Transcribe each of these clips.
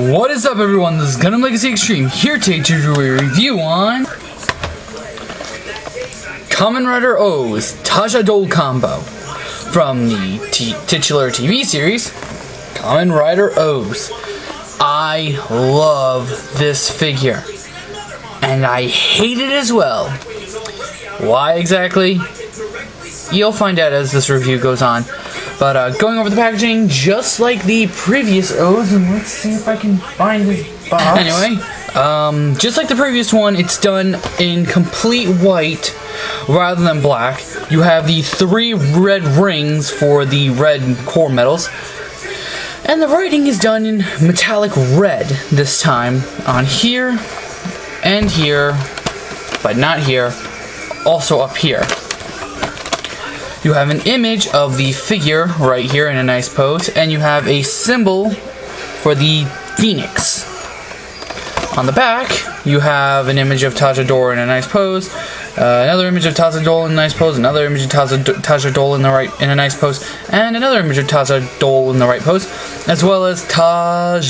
What is up, everyone? This is Gundam Legacy Extreme here to do a review on Kamen Rider O's TaJaDol combo from the titular TV series Kamen Rider O's. I love this figure, and I hate it as well. Why exactly? You'll find out as this review goes on. But going over the packaging, just like the previous O's, and let's see if I can find this box. Anyway, just like the previous one, it's done in complete white rather than black. You have the 3 red rings for the red core metals, and the writing is done in metallic red this time on here and here, but not here, also up here. You have an image of the figure right here in a nice pose, and you have a symbol for the phoenix. On the back, you have an image of TaJaDol in a nice pose, another image of TaJaDol in a nice pose, another image of TaJaDol in a nice pose, and another image of TaJaDol in the right pose, as well as TaJaDol.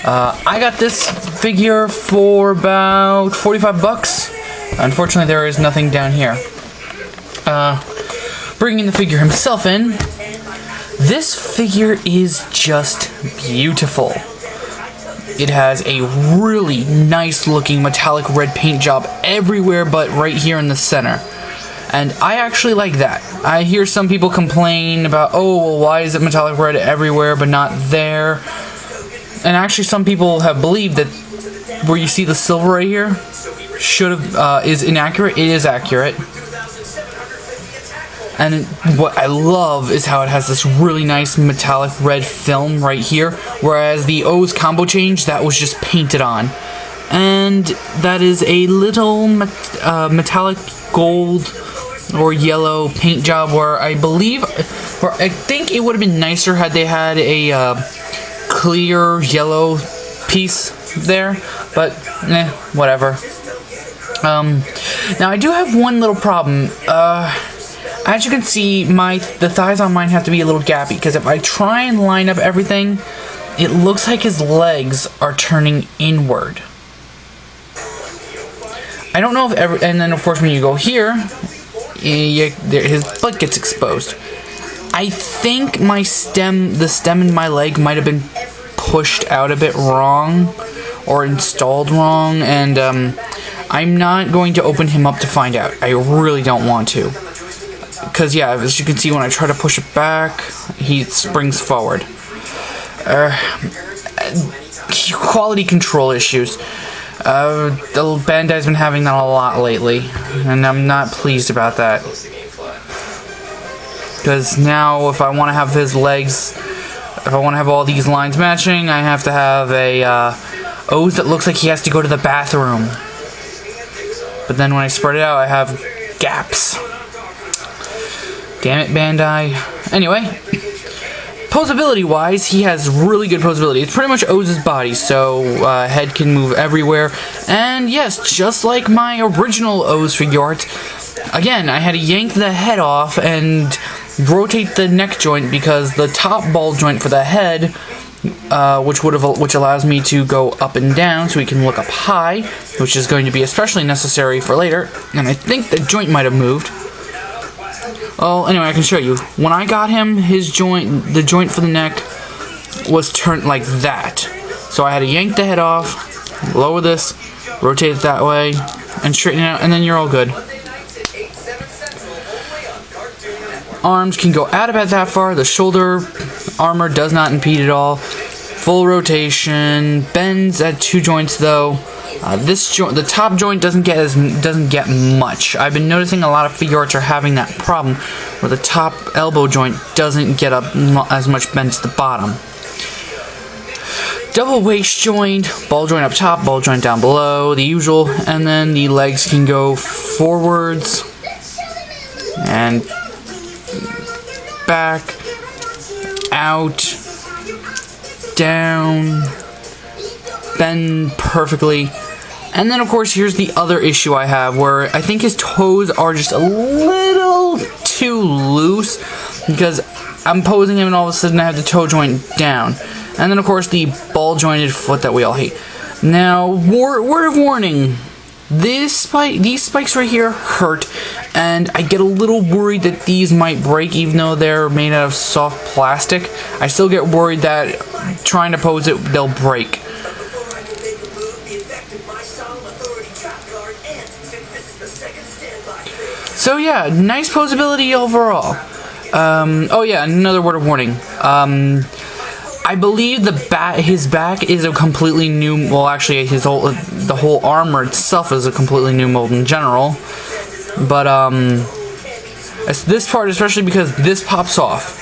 I got this figure for about 45 bucks. Unfortunately, there is nothing down here. Bringing the figure himself in, this figure is just beautiful. It has a really nice looking metallic red paint job everywhere but right here in the center. And I actually like that. I hear some people complain about, oh, well, why is it metallic red everywhere but not there? And actually some people have believed that where you see the silver right here is inaccurate. It is accurate. And what I love is how it has this really nice metallic red film right here, whereas the O's combo change, that was just painted on. And that is a little metallic gold or yellow paint job where I think it would have been nicer had they had a clear yellow piece there, but whatever. Now I do have one little problem. As you can see, the thighs on mine have to be a little gappy, because if I try and line up everything, it looks like his legs are turning inward. I don't know if and then of course when you go here, his butt gets exposed. I think the stem in my leg might have been pushed out a bit wrong, or installed wrong, and I'm not going to open him up to find out. I really don't want to. Because, yeah, as you can see, when I try to push it back, he springs forward. Quality control issues. The Bandai's been having that a lot lately, and I'm not pleased about that. Because now, if I want to have his legs, if I want to have all these lines matching, I have to have a O's that looks like he has to go to the bathroom. But then when I spread it out, I have gaps. Damn it, Bandai. Anyway, posability-wise, he has really good posability. It's pretty much O's body, so head can move everywhere. And yes, just like my original O's Figuarts, again, I had to yank the head off and rotate the neck joint, because the top ball joint for the head, which allows me to go up and down so he can look up high, which is going to be especially necessary for later. And I think the joint might have moved. Well, anyway, I can show you. When I got him, the joint for the neck was turned like that. So I had to yank the head off, lower this, rotate it that way, and straighten it out, and then you're all good. Arms can go out about that far. The shoulder armor does not impede at all. Full rotation. Bends at 2 joints though. The top joint doesn't get much. I've been noticing a lot of Figuarts are having that problem, where the top elbow joint doesn't get up as much bend as the bottom. Double waist joint, ball joint up top, ball joint down below, the usual, and then the legs can go forwards and back, out, down, bend perfectly. And then of course here's the other issue I have, where I think his toes are just a little too loose, because I'm posing him and all of a sudden I have the toe joint down. And then of course the ball jointed foot that we all hate. Now, word of warning. These spikes right here hurt, and I get a little worried that these might break even though they're made out of soft plastic. I still get worried that trying to pose it, they'll break. So yeah, nice posability overall. Oh yeah, another word of warning. I believe his back is a completely new. Well, actually, the whole armor itself is a completely new mold in general. But it's this part, especially because this pops off.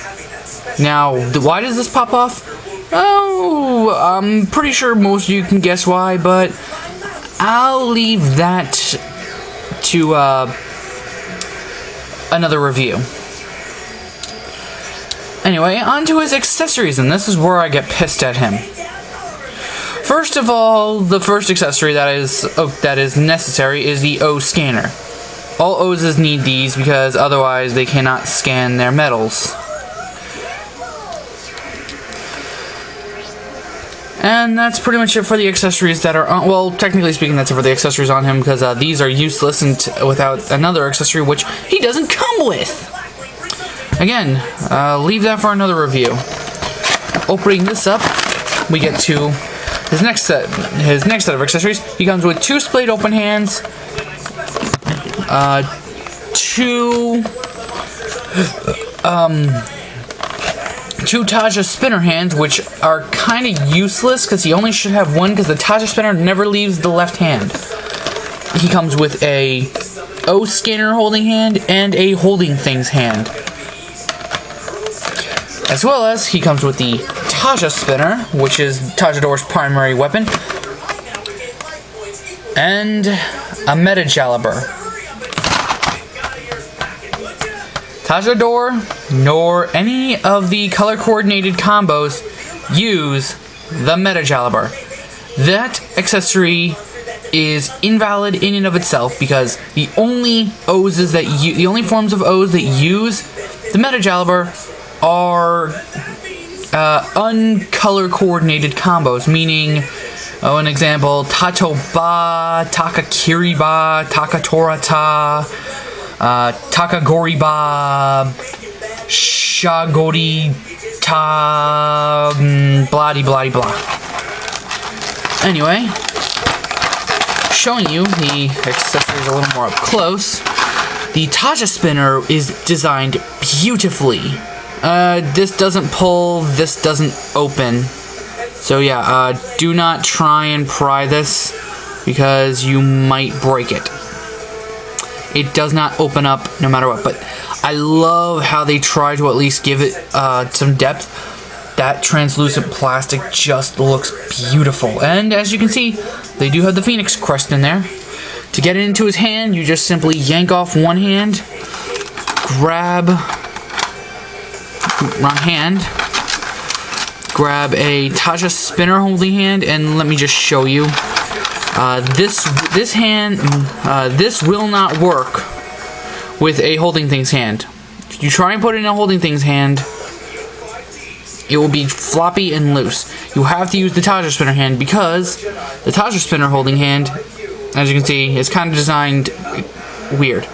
Now, why does this pop off? Oh, I'm pretty sure most of you can guess why, but I'll leave that to another review. Anyway, on to his accessories, and this is where I get pissed at him. First of all, the first accessory that is necessary is the O scanner. All O's need these because otherwise they cannot scan their medals. And that's pretty much it for the accessories that are on. Well, technically speaking, that's it for the accessories on him because these are useless without another accessory, which he doesn't come with. Again, leave that for another review. Opening this up, we get to his next set of accessories. He comes with 2 splayed open hands, 2 TaJa spinner hands, which are kind of useless because he only should have one because the TaJa spinner never leaves the left hand. He comes with a O scanner holding hand and a holding things hand. As well as, he comes with the TaJa spinner, which is TaJaDol's primary weapon, and a TaJaDol. TaJaDol, nor any of the color-coordinated combos use the TaJaDol. That accessory is invalid in and of itself because the only forms of O's that use the TaJaDol are uncolor coordinated combos, meaning, an example, Tatoba, Takakiriba, Takatorata, Takagoriba, Shagorita, blah blah blah. Anyway, showing you the accessories a little more up close, the TaJa spinner is designed beautifully. This doesn't pull, this doesn't open. So yeah, do not try and pry this because you might break it. It does not open up no matter what, but I love how they try to at least give it some depth. That translucent plastic just looks beautiful. And as you can see, they do have the Phoenix crest in there. To get it into his hand, you just simply yank off one hand, grab a TaJa spinner holding hand, and let me just show you. This will not work with a holding things hand. If you try and put it in a holding things hand, it will be floppy and loose. You have to use the TaJa spinner hand because the TaJa spinner holding hand, as you can see, is kind of designed weird.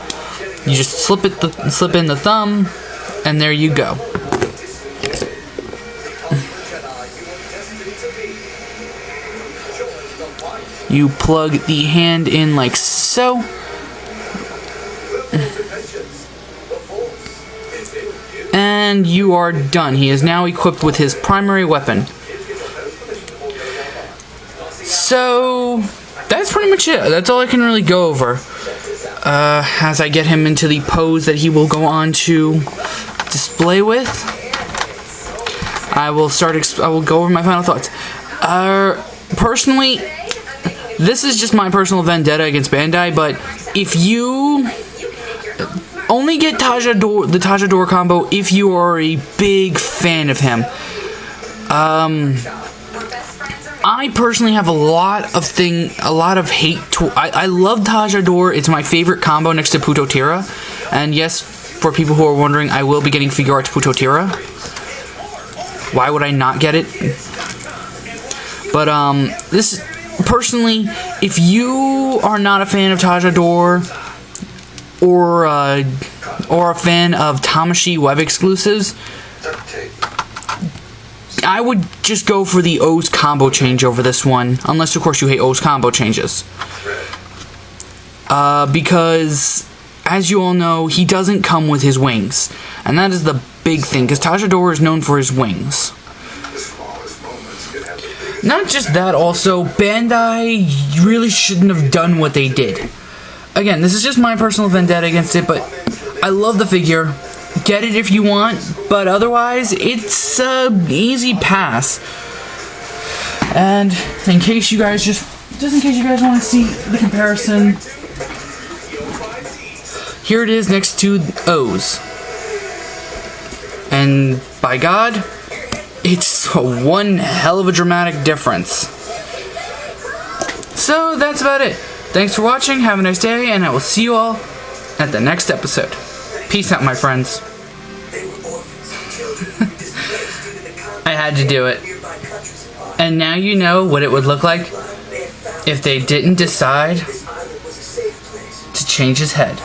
You just slip in the thumb, and there you go. You plug the hand in like so. And you are done. He is now equipped with his primary weapon. So, that's pretty much it. That's all I can really go over. As I get him into the pose that he will go on to display with, I will go over my final thoughts. Personally, this is just my personal vendetta against Bandai, but if you only get the TaJaDol combo if you are a big fan of him. I personally have a lot of hate. I love TaJaDol. It's my favorite combo next to Putotira. And yes, for people who are wondering, I will be getting Figuarts Putotira. Why would I not get it? But this personally, if you are not a fan of TaJaDol or a fan of Tamashii web exclusives, I would just go for the O's combo change over this one, unless of course you hate O's combo changes. Because, as you all know, he doesn't come with his wings. And that is the big thing, because TaJaDol is known for his wings. Not just that, also, Bandai really shouldn't have done what they did. Again, this is just my personal vendetta against it, but I love the figure. Get it if you want, but otherwise, it's an easy pass. And in case you guys want to see the comparison, here it is next to O's. And by God, it's one hell of a dramatic difference. So that's about it. Thanks for watching, have a nice day, and I will see you all at the next episode. Peace out, my friends. I had to do it. And now you know what it would look like if they didn't decide to change his head.